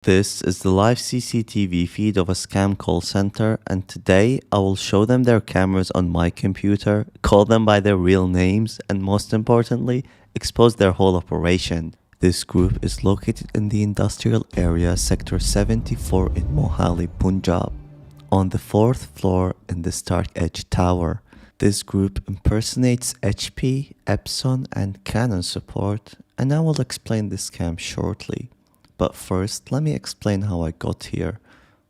This is the live CCTV feed of a scam call center, and today I will show them their cameras on my computer, call them by their real names, and most importantly, expose their whole operation. This group is located in the industrial area sector 74 in Mohali, Punjab, on the 4th floor in the Stark Edge Tower. This group impersonates HP, Epson, and Canon support, and I will explain this scam shortly. But first, let me explain how I got here.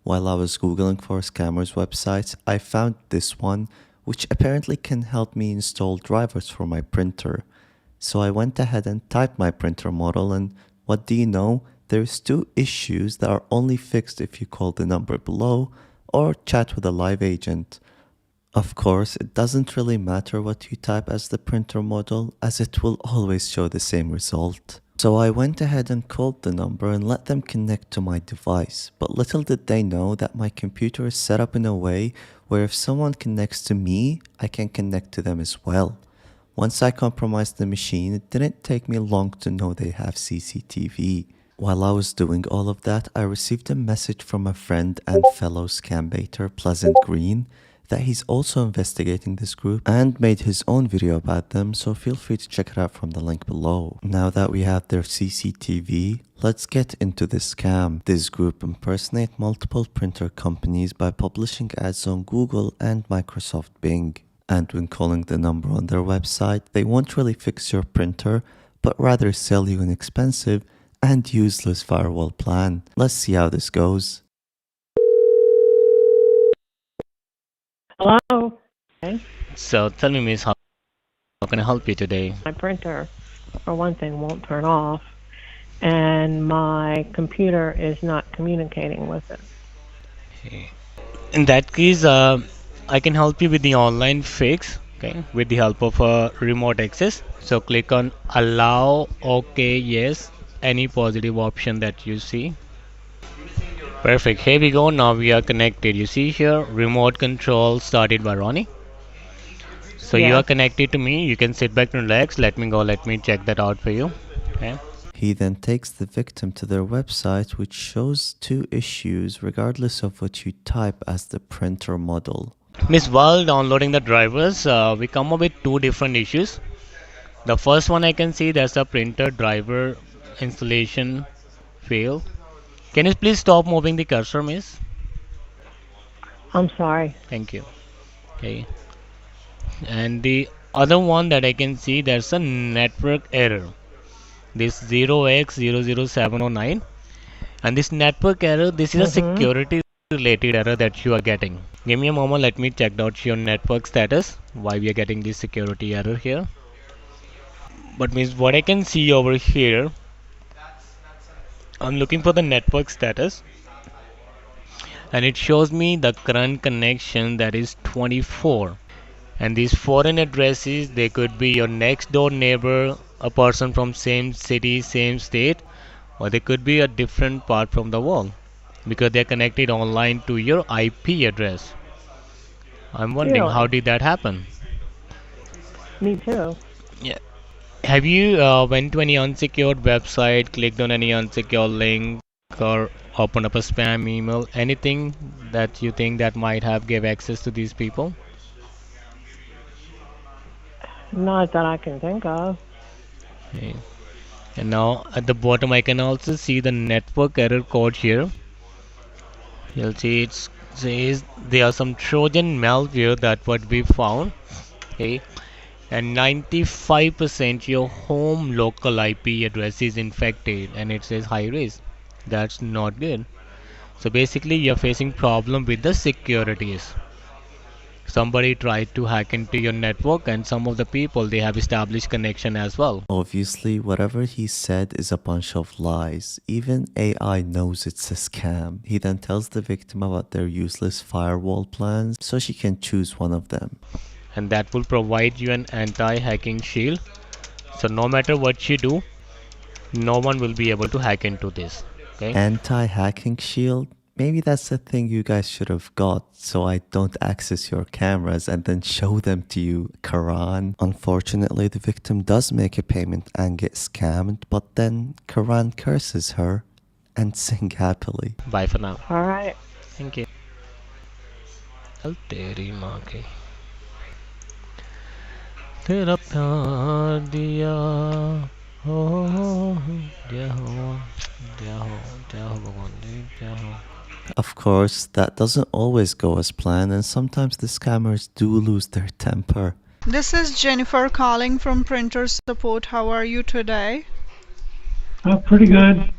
While I was googling for scammers websites, I found this one, which apparently can help me install drivers for my printer. So I went ahead and typed my printer model, and what do you know? There's two issues that are only fixed if you call the number below or chat with a live agent. Of course, it doesn't really matter what you type as the printer model, as it will always show the same result. So I went ahead and called the number and let them connect to my device, but little did they know that my computer is set up in a way where if someone connects to me, I can connect to them as well. Once I compromised the machine, it didn't take me long to know they have CCTV. While I was doing all of that, I received a message from a friend and fellow scam baiter, Pleasant Green, that he's also investigating this group and made his own video about them, so feel free to check it out from the link below. Now that we have their CCTV, let's get into this scam. This group impersonate multiple printer companies by publishing ads on Google and Microsoft Bing. And when calling the number on their website, they won't really fix your printer, but rather sell you an expensive and useless firewall plan. Let's see how this goes. Hello. Okay. So tell me, Miss, how can I help you today? My printer, for one thing, won't turn off, and my computer is not communicating with it. Okay. In that case, I can help you with the online fix, okay, with the help of a remote access. So click on allow, okay, yes, any positive option that you see. Perfect. Here we go. Now we are connected. You see here, remote control started by Ronnie. So you are Yes. connected to me. You can sit back and relax. Let me go. Let me check that out for you. Okay. He then takes the victim to their website, which shows two issues regardless of what you type as the printer model. Miss, while downloading the drivers, we come up with two different issues. The first one I can see that's a printer driver installation fail. Can you please stop moving the cursor, Miss? I'm sorry. Thank you. Okay. And the other one that I can see there's a network error. This 0x00709, and this network error, this is a security related error that you are getting. Give me a moment, let me check out your network status, why we are getting this security error here. But means what I can see over here, I'm looking for the network status, and it shows me the current connection that is 24. And these foreign addresses, they could be your next door neighbor, a person from same city, same state, or they could be a different part from the world because they're connected online to your IP address. I'm wondering how Really? did that happen? Me too. Yeah. Have you went to any unsecured website, clicked on any unsecured link, or opened up a spam email? Anything that you think that might have give access to these people? Not that I can think of. Okay. And now at the bottom I can also see the network error code here. You'll see it says there are some Trojan malware that what we found. Okay. And 95% your home local IP address is infected and it says high risk. That's not good. So basically you're facing problem with the securities. Somebody tried to hack into your network and some of the people they have established connection as well. Obviously, whatever he said is a bunch of lies. Even AI knows it's a scam. He then tells the victim about their useless firewall plans so she can choose one of them. And that will provide you an anti-hacking shield. So no matter what you do, no one will be able to hack into this. Okay. Anti-hacking shield? Maybe that's the thing you guys should have got, so I don't access your cameras and then show them to you, Karan. Unfortunately, the victim does make a payment and get scammed, but then Karan curses her and sing happily. Bye for now. All right. Thank you. चल तेरी माँ की तेरा प्यार दिया हो दिया हो दिया हो भगवान जी दिया हो. Of course, that doesn't always go as planned, and sometimes the scammers do lose their temper. This is Jennifer calling from Printer Support. How are you today? Pretty good.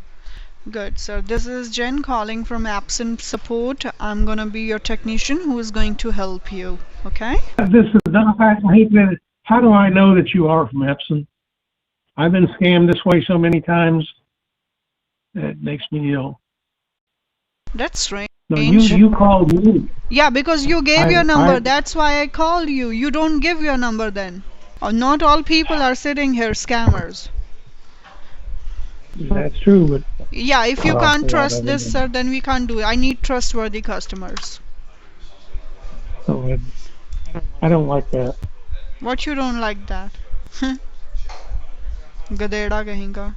Good. So this is Jen calling from Absent Support. I'm gonna be your technician who is going to help you. Okay? This is I hate that. How do I know that you are from Epson? I've been scammed this way so many times. It makes me ill. That's strange. No, you called me. Yeah, because you gave your I- number. That's why I called you. You don't give your number then. Not all people are sitting here scammers. That's true, but Yeah, if you Oh, can't yeah, trust that this, is- sir, then we can't do it. I need trustworthy customers. oh, I don't like that. What you don't like that? गधेड़ा कहीं का.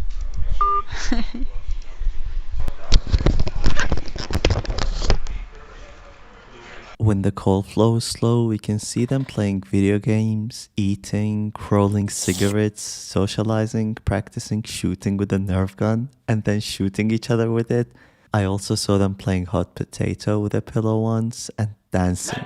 When the call flow is slow, we can see them playing video games, eating, rolling cigarettes, socializing, practicing shooting with a Nerf gun, and then shooting each other with it. I also saw them playing hot potato with a pillow once and dancing.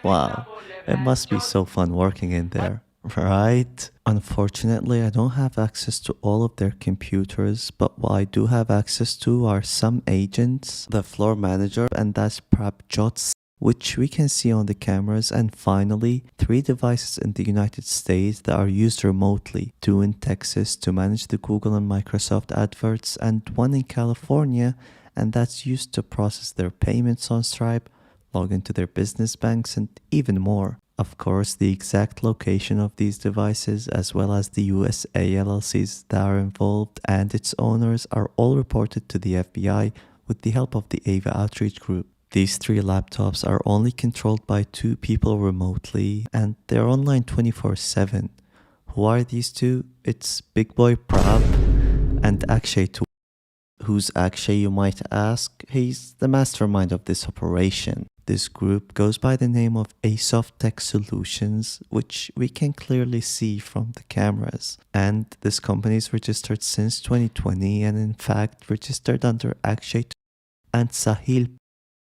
Wow, it must be so fun working in there, right? Unfortunately, I don't have access to all of their computers, but what I do have access to are some agents, the floor manager, and that's Prabjot, which we can see on the cameras, and finally 3 devices in the United States that are used remotely, 2 in Texas to manage the Google and Microsoft adverts, and 1 in California, and that's used to process their payments on Stripe, log into their business banks, and even more. Of course, the exact location of these devices, as well as the USA LLCs that are involved and its owners, are all reported to the FBI with the help of the AVA Outreach Group. These 3 laptops are only controlled by 2 people remotely, and they're online 24/7. Who are these 2? It's Big Boy Prab and Akshay too. Who's Akshay, you might ask? He's the mastermind of this operation. This group goes by the name of Asoft Tech Solutions, which we can clearly see from the cameras. And this company is registered since 2020, and in fact registered under Akshay and Sahil.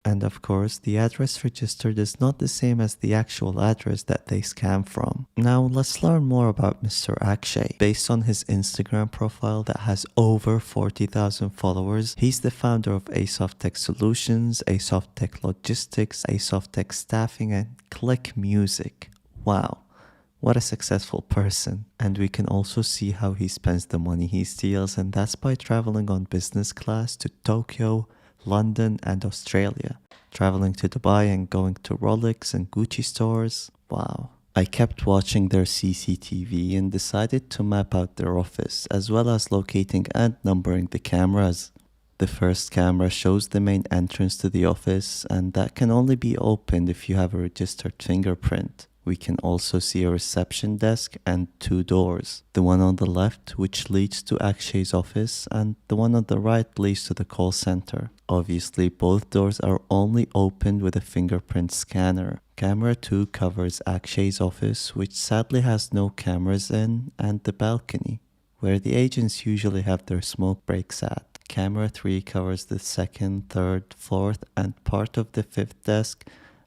And of course, the address registered is not the same as the actual address that they scam from. Now, let's learn more about Mr. Akshay. Based on his Instagram profile that has over 40,000 followers, he's the founder of Asoft Tech Solutions, Asoft Tech Logistics, Asoft Tech Staffing, and Click Music. Wow. What a successful person. And we can also see how he spends the money he steals, and that's by traveling on business class to Tokyo, London, and Australia, traveling to Dubai and going to Rolex and Gucci stores. Wow. I kept watching their CCTV and decided to map out their office, as well as locating and numbering the cameras. The first camera shows the main entrance to the office, and that can only be opened if you have a registered fingerprint. We can also see a reception desk and 2 doors. The one on the left, which leads to Akshay's office, and the one on the right leads to the call center. Obviously, both doors are only opened with a fingerprint scanner. Camera 2 covers Akshay's office, which sadly has no cameras in, and the balcony, where the agents usually have their smoke breaks at. Camera 3 covers the 2nd, 3rd, 4th, and part of the 5th desk,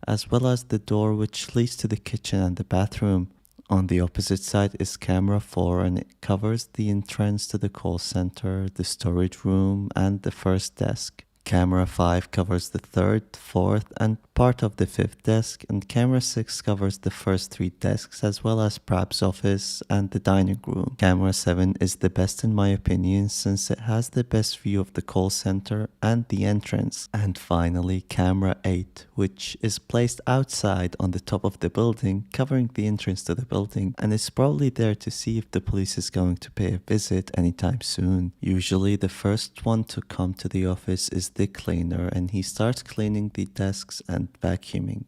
as well as the door which leads to the kitchen and the bathroom. On the opposite side is camera 4, and it covers the entrance to the call center, the storage room, and the first desk. Camera 5 covers the 3rd, 4th, and part of the 5th desk, and camera 6 covers the first 3 desks as well as Prab's office and the dining room. Camera 7 is the best in my opinion since it has the best view of the call center and the entrance. And finally, camera 8, which is placed outside on the top of the building, covering the entrance to the building, and is probably there to see if the police is going to pay a visit anytime soon. Usually the first one to come to the office is the cleaner, and he starts cleaning the desks and vacuuming.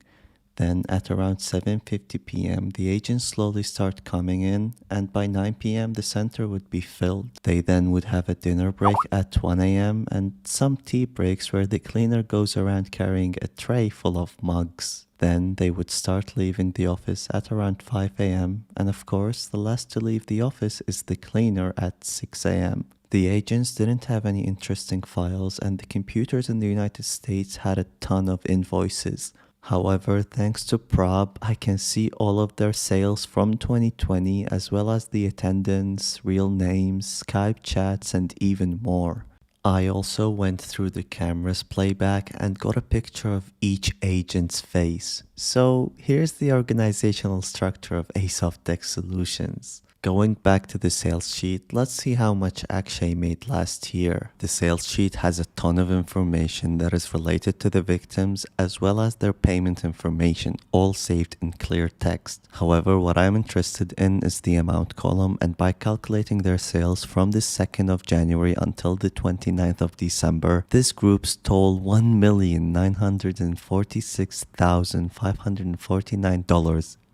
Then at around 7:50 p.m., the agents slowly start coming in, and by 9 p.m., the center would be filled. They then would have a dinner break at 1 a.m. and some tea breaks where the cleaner goes around carrying a tray full of mugs. Then they would start leaving the office at around 5 a.m. And of course, the last to leave the office is the cleaner at 6 a.m. The agents didn't have any interesting files, and the computers in the United States had a ton of invoices. However, thanks to Prob, I can see all of their sales from 2020 as well as the attendance, real names, Skype chats, and even more. I also went through the camera's playback and got a picture of each agent's face. So here's the organizational structure of Asoft Tech Solutions. Going back to the sales sheet, let's see how much Akshay made last year. The sales sheet has a ton of information that is related to the victims as well as their payment information, all saved in clear text. However, what I'm interested in is the amount column, and by calculating their sales from the 2nd of January until the 29th of December, this group stole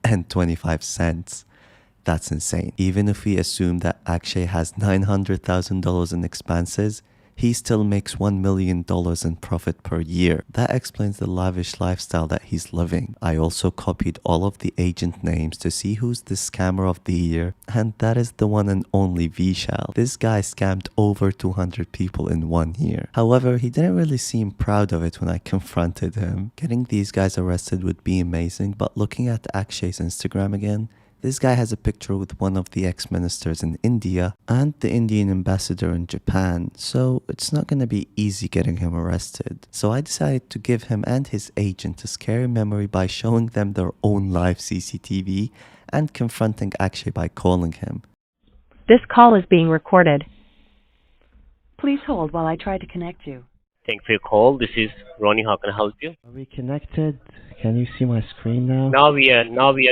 $1,946,549.25. That's insane. Even if we assume that Akshay has $900,000 in expenses, he still makes $1 million in profit per year. That explains the lavish lifestyle that he's living. I also copied all of the agent names to see who's the scammer of the year, and that is the one and only Vishal. This guy scammed over 200 people in 1 year. However, he didn't really seem proud of it when I confronted him. Getting these guys arrested would be amazing, but looking at Akshay's Instagram again, this guy has a picture with one of the ex-ministers in India and the Indian ambassador in Japan, so it's not going to be easy getting him arrested. So I decided to give him and his agent a scary memory by showing them their own live CCTV and confronting Akshay by calling him. This call is being recorded. Please hold while I try to connect you. Thanks for your call. This is Ronnie. How can I help you? Are we connected? Can you see my screen now? Now we are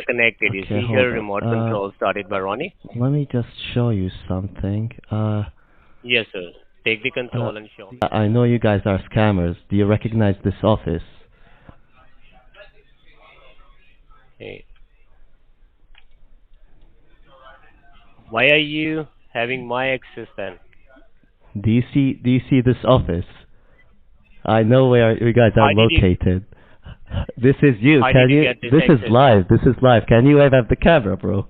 connected. You Okay, see hold here on. remote control started by Ronnie. Let me just show you something. Yes, sir. Take the control and show. I know you guys are scammers. Do you recognize this office? Okay. Why are you having my access then? Do you see this office? I know where you guys are How did you- located. This is you. How Can did you you? get this This is access? live. This is live. Can you wave at the camera, bro?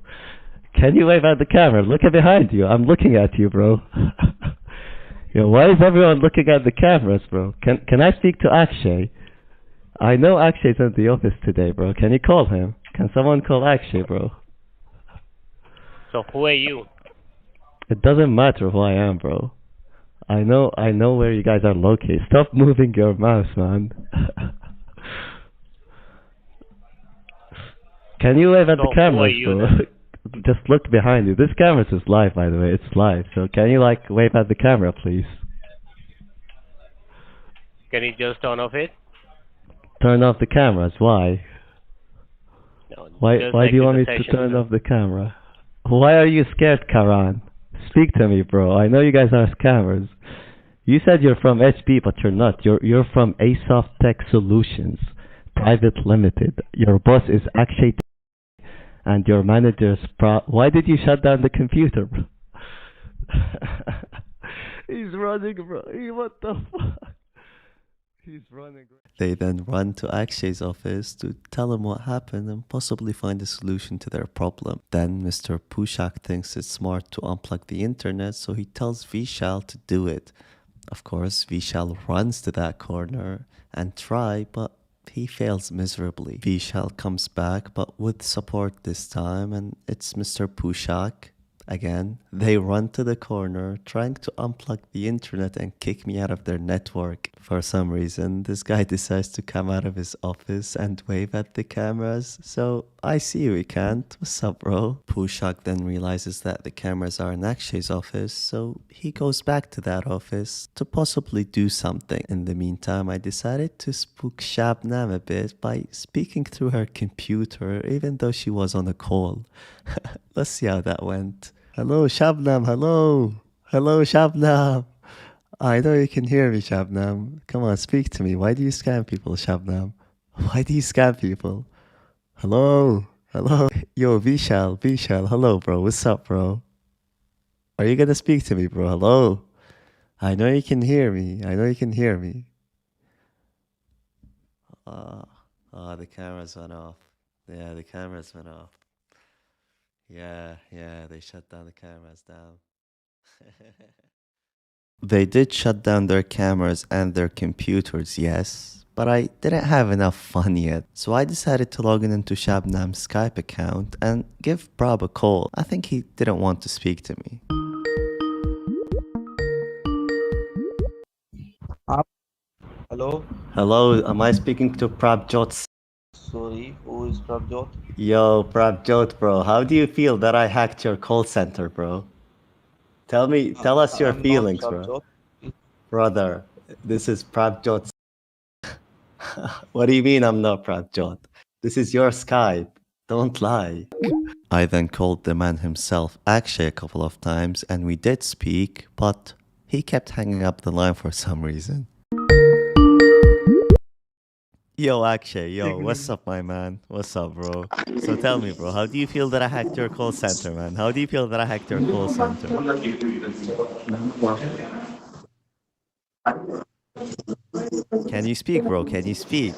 Can you wave at the camera? Look at behind you. I'm looking at you, bro. Yo, why is everyone looking at the cameras, bro? Can I speak to Akshay? I know Akshay's in the office today, bro. Can you call him? Can someone call Akshay, bro? So who are you? It doesn't matter who I am, bro. I know where you guys are located. Stop moving your mouse, man. Can you wave at So the who are cameras, you bro? then? Just look behind you. This camera is live, by the way. It's live. So can you wave at the camera, please? Can you just turn off it? Turn off the cameras. Why? No, Why just do you exit want the me to session, turn sir. off the camera? Why are you scared, Karan? Speak to me, bro. I know you guys are scammers. You said you're from HP, but you're not. You're from Asoft Tech Solutions Private Limited. Your boss is Akshay, and your manager's Why did you shut down the computer, bro? He's running, bro. What the fuck? He's running. They then run to Akshay's office to tell him what happened and possibly find a solution to their problem. Then Mr. Pushak thinks it's smart to unplug the internet, so he tells Vishal to do it. Of course, Vishal runs to that corner and try, but he fails miserably. Vishal comes back, but with support this time, and it's Mr. Pushak. Again, they run to the corner, trying to unplug the internet and kick me out of their network. For some reason, this guy decides to come out of his office and wave at the cameras. So, I see you, can't. What's up, bro? Pushak then realizes that the cameras are in Akshay's office, so he goes back to that office to possibly do something. In the meantime, I decided to spook Shabnam a bit by speaking through her computer, even though she was on a call. Let's see how that went. Hello, Shabnam. Hello. Hello, Shabnam. I know you can hear me, Shabnam. Come on, speak to me. Why do you scam people, Shabnam? Why do you scam people? Hello. Hello. Yo, Vishal. Hello, bro. What's up, bro? Are you gonna speak to me, bro? Hello. I know you can hear me. I know you can hear me. Uh, the cameras went off. Yeah, the cameras went off. Yeah, they shut down the cameras down. They did shut down their cameras and their computers, yes, but I didn't have enough fun yet, so I decided to log in into Shabnam's Skype account and give Prab a call. I think he didn't want to speak to me. Hello, Hello, am I speaking to Prabjot? sorry, who is Prabjot? Yo, Prabjot, bro, how do you feel that I hacked your call center, bro? Tell us your I'm not feelings, bro. Prabjot. Brother, this is Prabjot. What do you mean I'm not Prabjot? This is your Skype. Don't lie. I then called the man himself, Akshay, a couple of times, and we did speak, but he kept hanging up the line for some reason. Yo, Akshay, yo, what's up, my man? What's up, bro? So tell me, bro, how do you feel that I hacked your call center, man? How do you feel that I hacked your call center? Can you speak, bro? Can you speak?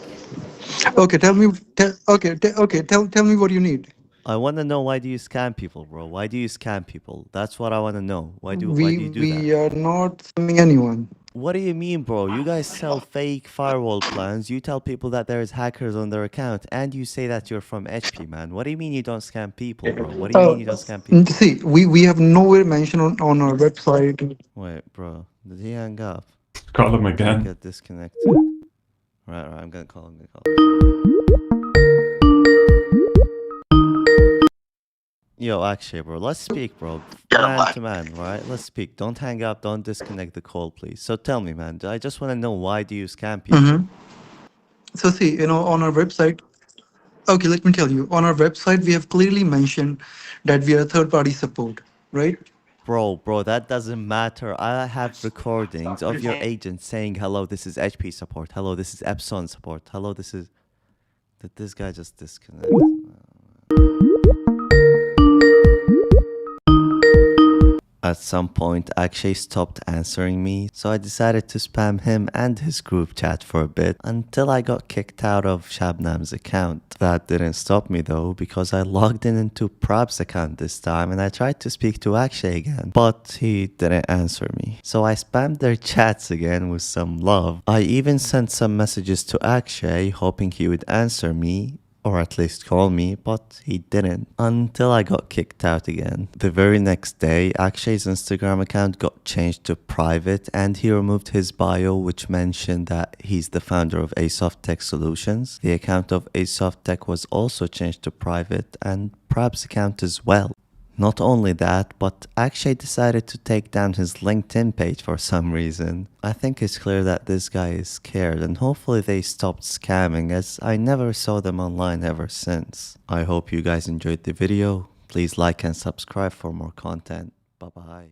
Okay, tell me. Tell me what you need. I want to know, why do you scam people, bro? Why do you scam people? That's what I want to know. Why do you do that? We are not scamming anyone. What do you mean, bro? You guys sell fake firewall plans. You tell people that there's hackers on their account, and you say that you're from HP, man. What do you mean you don't scam people, bro? What do you mean you don't scam people? See, we have nowhere mentioned on our website. Wait, bro. Did he hang up? Call him again. Get disconnected. Right, I'm gonna call him. Yo, Akshay, bro, let's speak, bro. Man to man, right? Let's speak. Don't hang up. Don't disconnect the call, please. So tell me, man. I just want to know, why do you scam people? So see, on our website. Okay, let me tell you. On our website, we have clearly mentioned that we are third-party support, right? Bro, that doesn't matter. I have recordings of your agent saying, hello, this is HP support. Hello, this is Epson support. Hello, this is... Did this guy just disconnect? At some point, Akshay stopped answering me, so I decided to spam him and his group chat for a bit until I got kicked out of Shabnam's account. That didn't stop me though, because I logged in into Prab's account this time and I tried to speak to Akshay again, but he didn't answer me. So I spammed their chats again with some love. I even sent some messages to Akshay hoping he would answer me, or at least call me, but he didn't, until I got kicked out again. The very next day, Akshay's Instagram account got changed to private and he removed his bio, which mentioned that he's the founder of Asoft Tech Solutions. The account of Asoft Tech was also changed to private, and Prab's account as well. Not only that, but Akshay decided to take down his LinkedIn page for some reason. I think it's clear that this guy is scared, and hopefully they stopped scamming, as I never saw them online ever since. I hope you guys enjoyed the video. Please like and subscribe for more content. Bye bye.